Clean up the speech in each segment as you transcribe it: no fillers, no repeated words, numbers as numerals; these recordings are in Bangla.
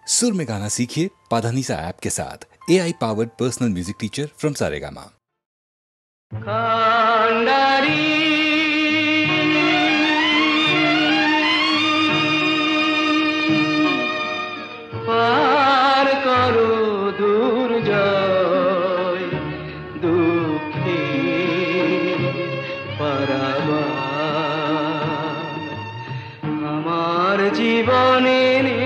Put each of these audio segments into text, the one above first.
सुर में गाना सीखिए पाधानीसा ऐप के साथ। AI powered personal music teacher from Saregama. पार करो दुर्जय दुखी पराবার আমার জীবনে নেই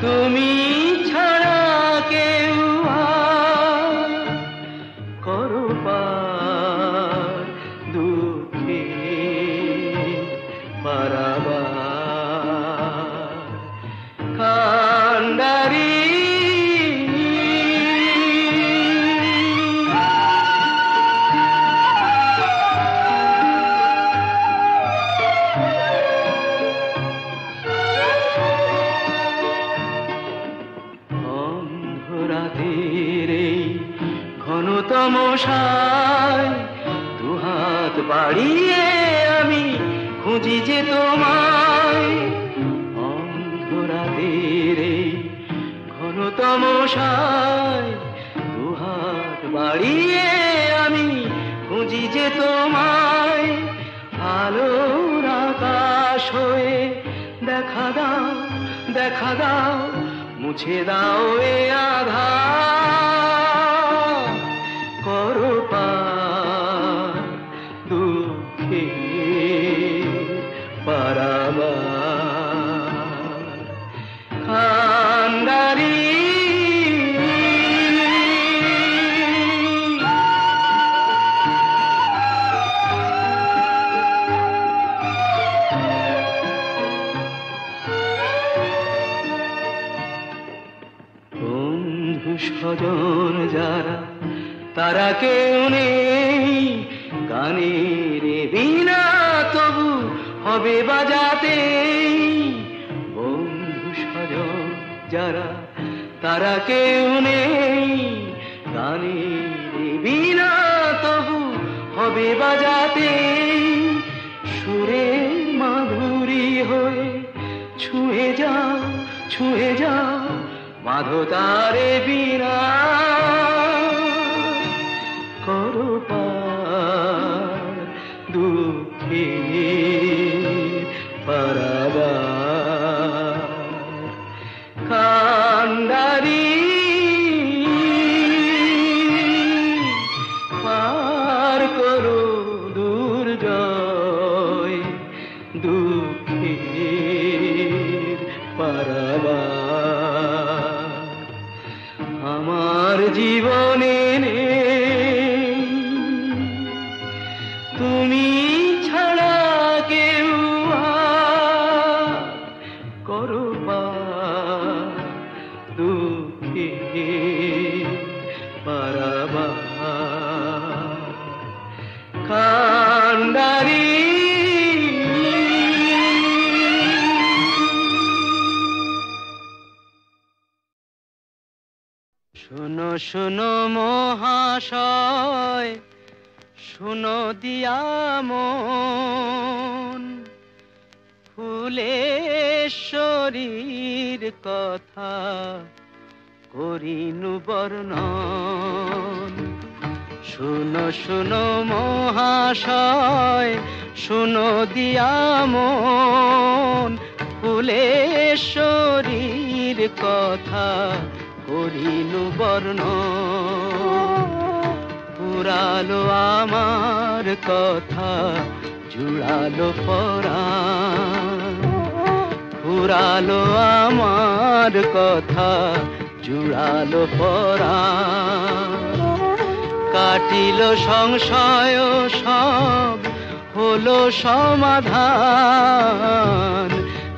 তুমি ছাড়া কেউ আর করো পার দুঃখী পরাবার কান্ডারি অন্ধরাতের এই ঘনতম সায় দুহাত বাড়িয়ে আমি খুঁজি যে তোমায় অন্ধরাতের এই ঘনতম সায় দুহাত বাড়িয়ে আমি খুঁজি যে তোমায় আলোর আকাশ হয়ে দেখা দাও দেখা দাও মুছে দাও এ আধার করো পার দুঃখে পারাবার কান্ডারি স্বজন যারা তারা কেউ নেই গানের বিনা তবু হবে বাজাতে বন্ধু স্বজন যারা তারা কেউ নেই গানের বিনা তবু হবে বাজাতে সুরে মাধুরী হয়ে ছুঁয়ে যাও বাঁধো তারে বিনা করো পার দুঃখে পারাবার কান্ডারি পার করো দুর্জয় দুঃখের পারাবার আমার জীবনে নেই তুমি ছাড়া কেউ আর করো পার দুঃখে পারাবার কান্ডারি শোনো শোনো মহাশয় শোনো দিয়া মন ফুলেশ্বরীর কথা করিনু বর্ণন শোনো শোনো মহাশয় শোনো দিয়া মন ফুলেশ্বরীর কথা করিনু বর্ণন পুরালো আমার কথা জুড়ালো পরাণ পুরালো আমার কথা জুড়ালো পরাণ কাটিল সংশয় সব হলো সমাধান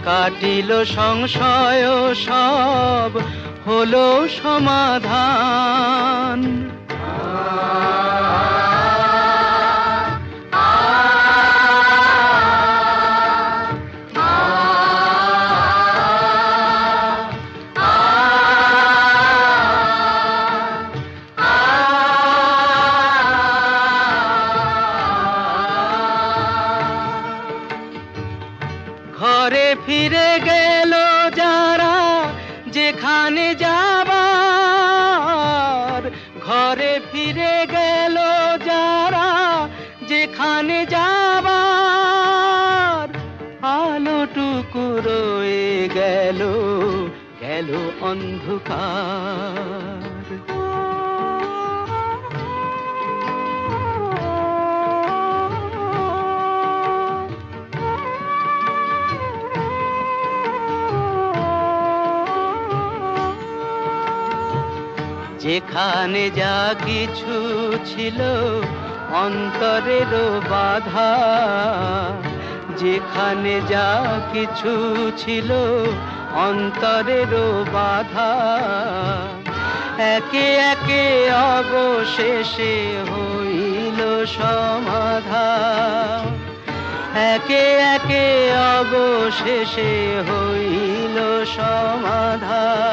কাটিল সংশয় সব হলো সমাধান ঘরে ফিরে গেল যারা যেখানে যাবার, ঘরে ফিরে গেল যারা যেখানে যাবার, আলোটুকু রয়ে গেল গেল অন্ধকার। যেখানে যা কিছু ছিল অন্তরেরও বাধা, যেখানে যা কিছু ছিল অন্তরেরও বাধা, একে একে অবশেষে হইল সমাধান, একে একে অবশেষে হইল সমাধান।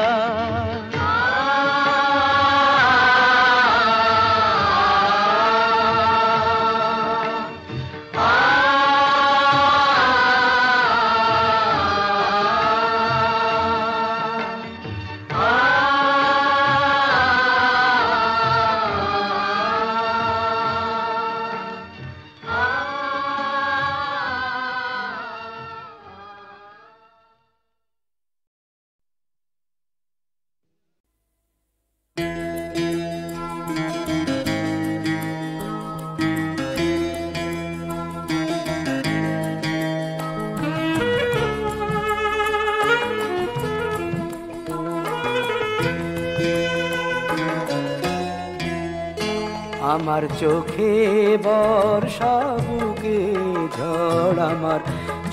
আমার চোখে বর্ষা বুকে ঝড়, আমার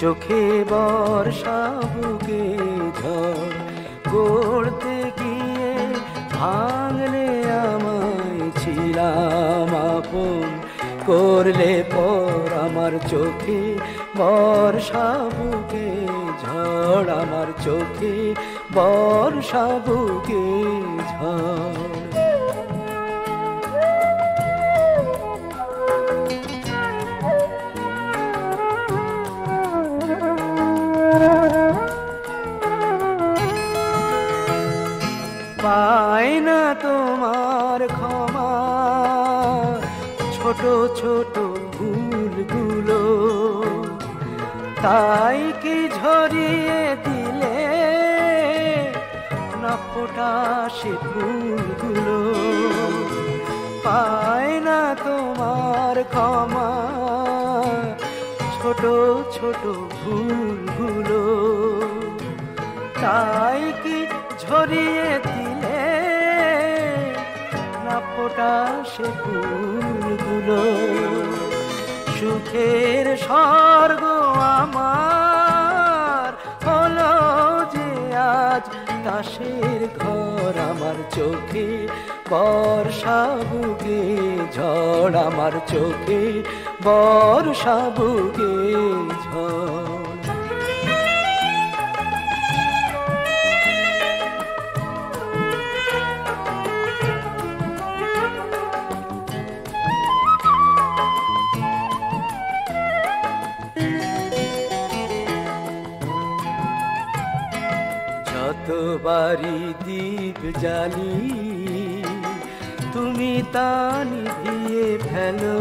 চোখে বর্ষা বুকে ঝড়, গড়তে গিয়ে ভাঙলে আমায় ছিলাম আপন, করলে পর আমার চোখে বর্ষা বুকে ঝড়, আমার চোখে বর্ষা বুকে ঝড়। পাই না তোমার ক্ষমা ছোট ছোট ভুলগুলো, তাই কি ঝরিয়ে দিলে না ফোটা সে ফুলগুলো। পাই না তোমার ক্ষমা ছোট ছোট ভুলগুলো, তাই কি ঝরিয়ে দিলে না ফোটা সে ফুলগুলো। সুখের স্বর্গ আমার হলো যে আজ তাসের ঘর, আমার চোখে বর্ষা বুকে ঝড়, আমার চোখে বর্ষা বুকে ঝড়। যতবারই দীপ জ্বালি তুমি তা নিভিয়ে ফেলো,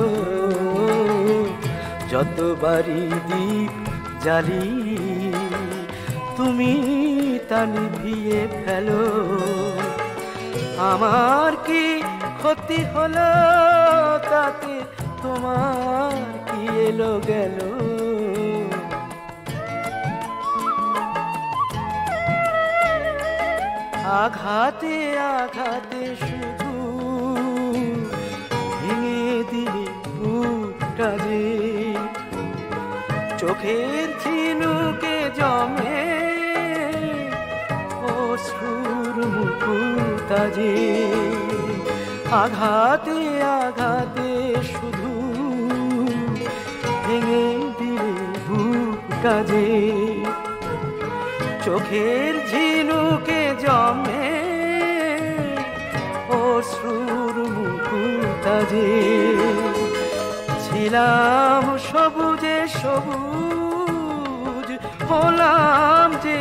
যতবারই দীপ জ্বালি তুমি তা নিভিয়ে ফেলো। আমার কি ক্ষতি হলো তাতে তোমার কি এলো গেল। আঘাতে আঘাতে শুধু ভেঙে দিলে বুকটা যে, চোখের ঝিনুকে জমে অশ্রুর মুকুতা যে। আঘাতে আঘাতে শুধু ভেঙে দিলে বুকটা যে, চোখের ঝিনুকে জমে অশ্রুর মুকুতা যে। ছিলাম সবুজে সবুজ হলাম যে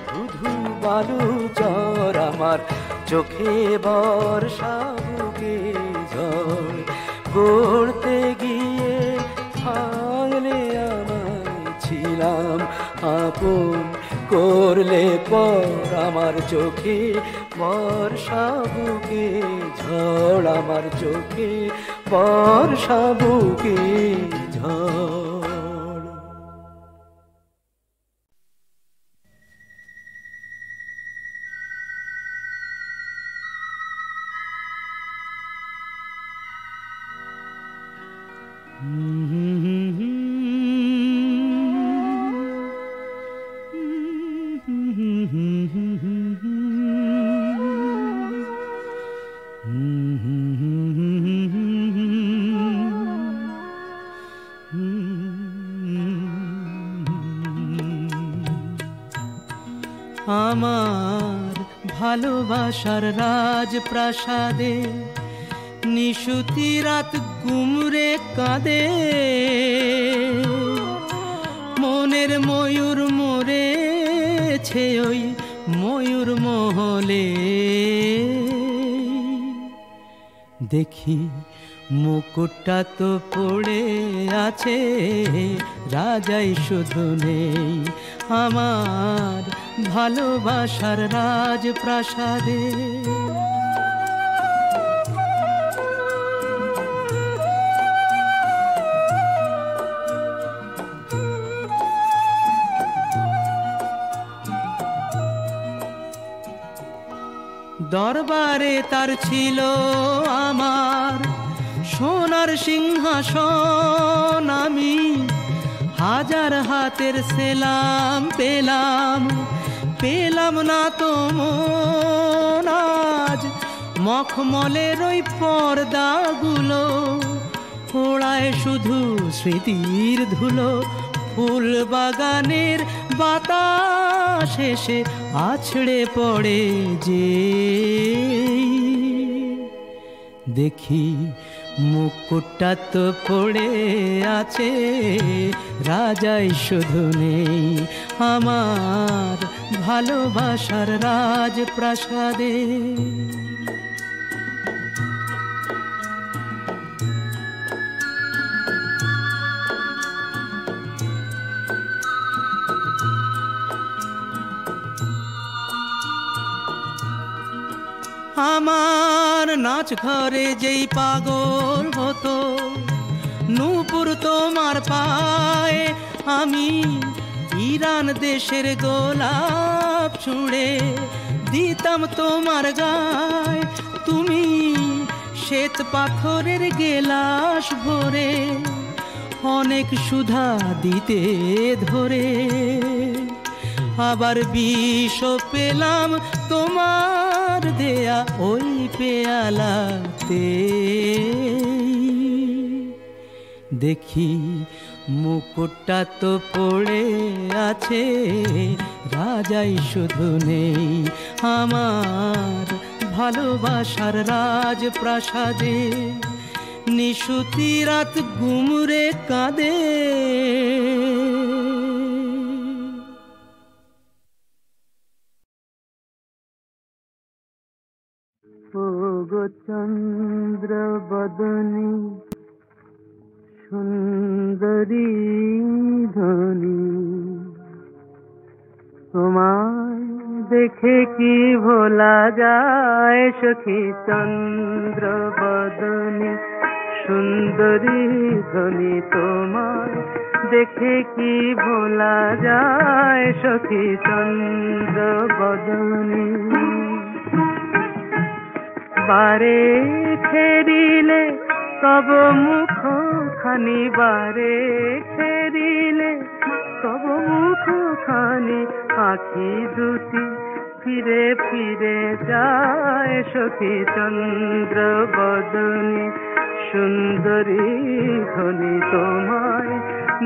শুধু বালু চর, আমার চোখে বর্ষা বুকে ঝড়। গড়তে গিয়ে ভাঙলে আমায় ছিলাম আপন, করলে পর আমার চোখে বর্ষা বুকে ঝড়, আমার চোখে বর্ষা বুকে ঝড়। আমার ভালোবাসার রাজপ্রাসাদে নিশুতি রাত গুমরে কাঁদে, মনের ময়ূর মরেছে ওই ময়ূর মহলে। দেখি মুকুটটা তো পড়ে আছে, রাজাই শুধু নেই আমার ভালোবাসার রাজপ্রাসাদে। দরবারে তার ছিল আমার সোনার সিংহাসন, আমি হাজার হাতের সেলাম পেলাম, পেলাম না তো মন আজ মখমলের ওই পর্দাগুলো, ওড়ায় শুধু স্মৃতির ধুলো। ফুল বাগানের বাতাস এসে আছড়ে পড়ে যে, দেখি মুকুটটা তো পড়ে আছে, রাজাই শুধু নেই আমার ভালোবাসার রাজপ্রাসাদে। আমার নাচ ঘরে যেই পাগল হতো, নূপুর তোমার পায়ে, আমি ইরান দেশের গোলাপ ছুঁড়ে দিতাম তোমার গায়ে। তুমি শ্বেত পাথরের গেলাস ভরে অনেক সুধা দিতে ধরে, আবার বিষ পেলাম তোমার দেয়া ওই পেয়ালাতে। দেখি মুকুটটা তো পড়ে আছে, রাজাই শুধু নেই আমার ভালোবাসার রাজপ্রাসাদে। নিশুতি রাত গুমরে কাঁদে, ওগো চন্দ্র বদনী সুন্দরী ধনী, তোমায় দেখে কি ভোলা যায় সখী। চন্দ্র বদনী সুন্দরী ধনী, তোমায় দেখে কি ভোলা যায় সখী। চন্দ্র বদনী বারে ফেরিলে তব মুখ খানি, বারে ফেরিলে তব মুখ খানি, আখি দুটি ফিরে ফিরে যায় সখী। চন্দ্র বদনী সুন্দরী ধনী, তোমায়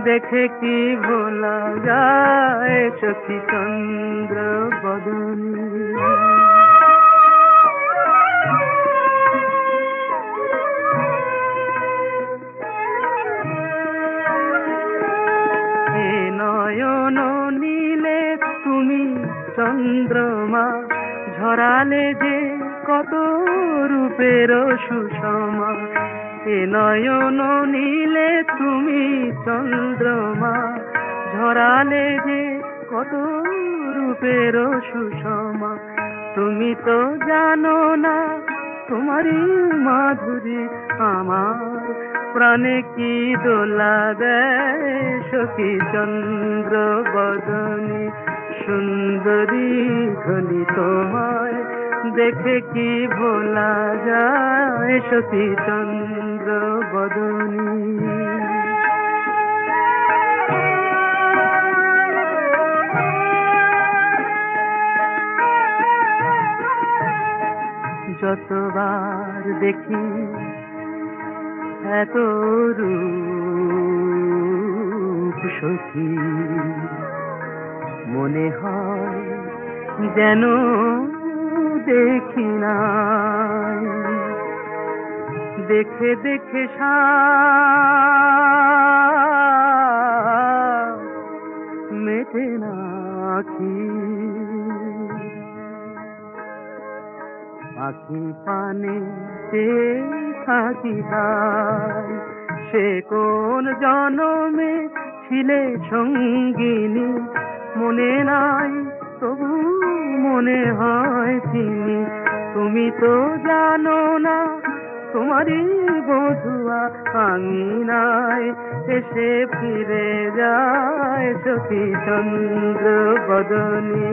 দেখে কি ভোলা যায় সখী। চন্দ্র বদনী নয়ন নীল চন্দ্রমা ঝরালে যে কত রূপের সুষমা, এ নয়ন নীলে তুমি চন্দ্রমা ঝরালে যে কত রূপের সুষমা। তুমি তো জানো না তোমারই মাধুরী আমার প্রাণে কি দোলা দেয় সখী চন্দ্র বদনী সুন্দরী ধনী তোমায় দেখে কি ভোলা যায় সখী চন্দ্র বদনী। যতবার দেখি এত রূপ সখী মনে হয় যেন দেখি নাই, দেখে দেখে মেটে না আখি, আখি পানে থাকি তাই সে কোন জনমে ছিলে সঙ্গিনী মনে নাই তবু মনে হয় চিনি। তুমি তো জানো না তোমারই বধুয়া আঙিনায় এসে ফিরে যায় সখী চন্দ্র বদনী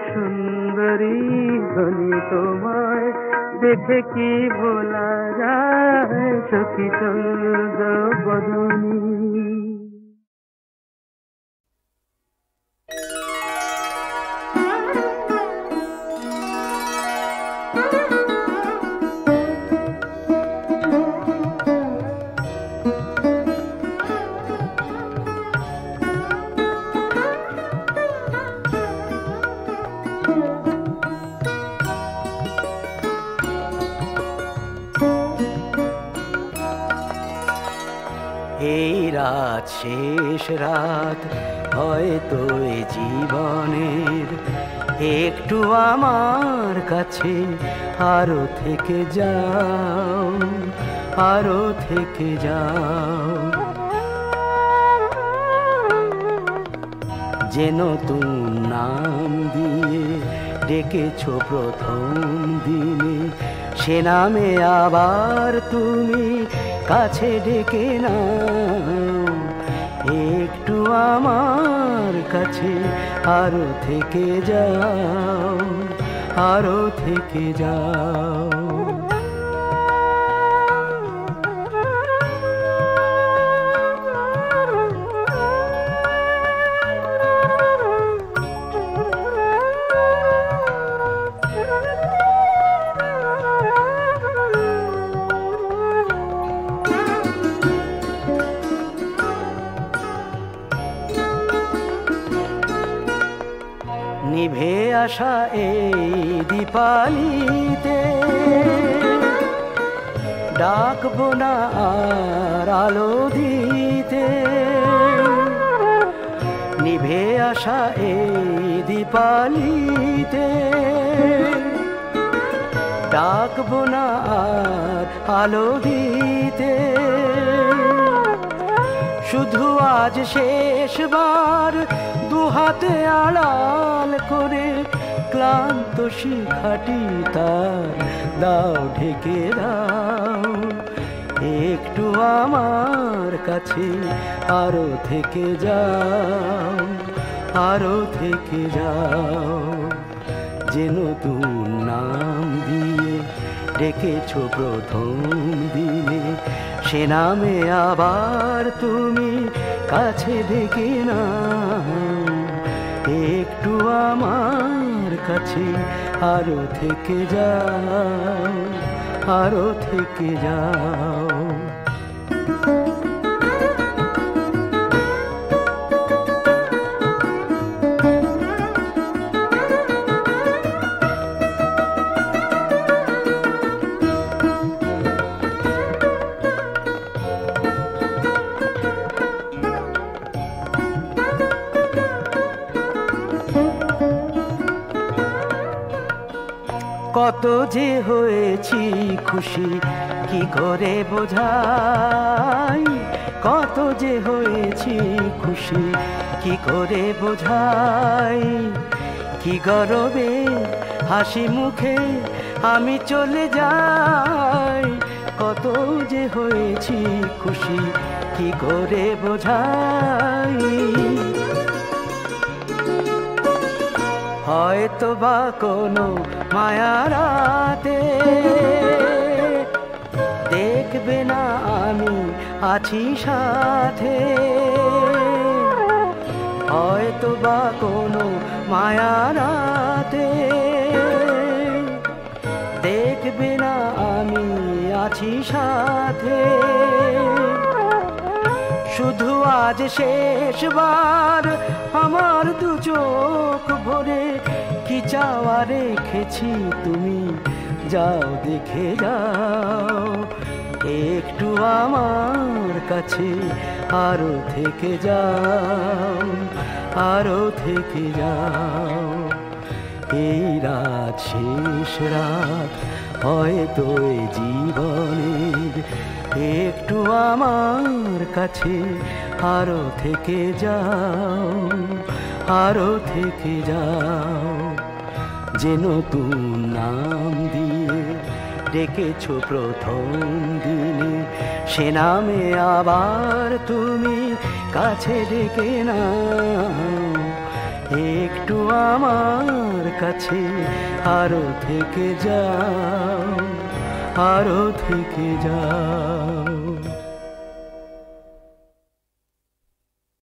সুন্দরী ধনী তোমায় দেখে কি ভোলা যায় সখী চন্দ্র বদনী। এই রাত শেষ রাত হয়তো এ জীবনের, একটু আমার কাছে আরো থেকে যাও, আরো থেকে যাও। যে নতুন নাম দিয়ে ডেকেছ প্রথম দিনে, সে নামে আবার তুমি কাছে ডেকে নাও, একটু আমার কাছে আরো থেকে যাও, আরো থেকে যাও। নিভে আসা এই দীপালিতে ডাকবো না আর আলো দিতে, নিভে আসা এই দীপালিতে ডাকবো না আর আলো দিতে। শুধু আজ শেষবার দুহাতে আড়াল করে ক্লান্ত শিখাটি তার দাও ঢেকে দাও, একটু আমার কাছে আরো থেকে যাও, আরো থেকে যাও। যে নতুন নাম দিয়ে ডেকেছ প্রথম দিনে, সে নামে আবার তুমি কাছে ডেকে নাও, একটু আমার কাছে আরো থেকে যাও, আরো থেকে যাও। কত যে হয়েছি খুশি কি করে বোঝাই, কত যে হয়েছি খুশি কি করে বোঝাই। কি গরবে হাসি মুখে আমি চলে যাই, কত যে হয়েছি খুশি কি করে বোঝাই। হয়তো বা কোনো মায়ারাতে দেখবে না আমি আছি সাথে, হয়তো বা কোনো মায়ারাতে দেখবে না আমি আছি সাথে। শুধু আজ শেষবার আমার দু চোখ ভরে কি চাওয়া রেখেছি তুমি যাও দেখে যাও, একটু আমার কাছে আরো থেকে যাও, আরো থেকে যাও। এই রাত শেষ রাত হয়তো এই জীবনের, একটু আমার কাছে আরো থেকে যাও, আরো থেকে যাও। যে নতুন নাম দিয়ে ডেকেছ প্রথম দিনে, সে নামে আবার তুমি কাছে ডেকে নাও, একটু আমার কাছে আরো থেকে যাও, আরো থেকে যাও।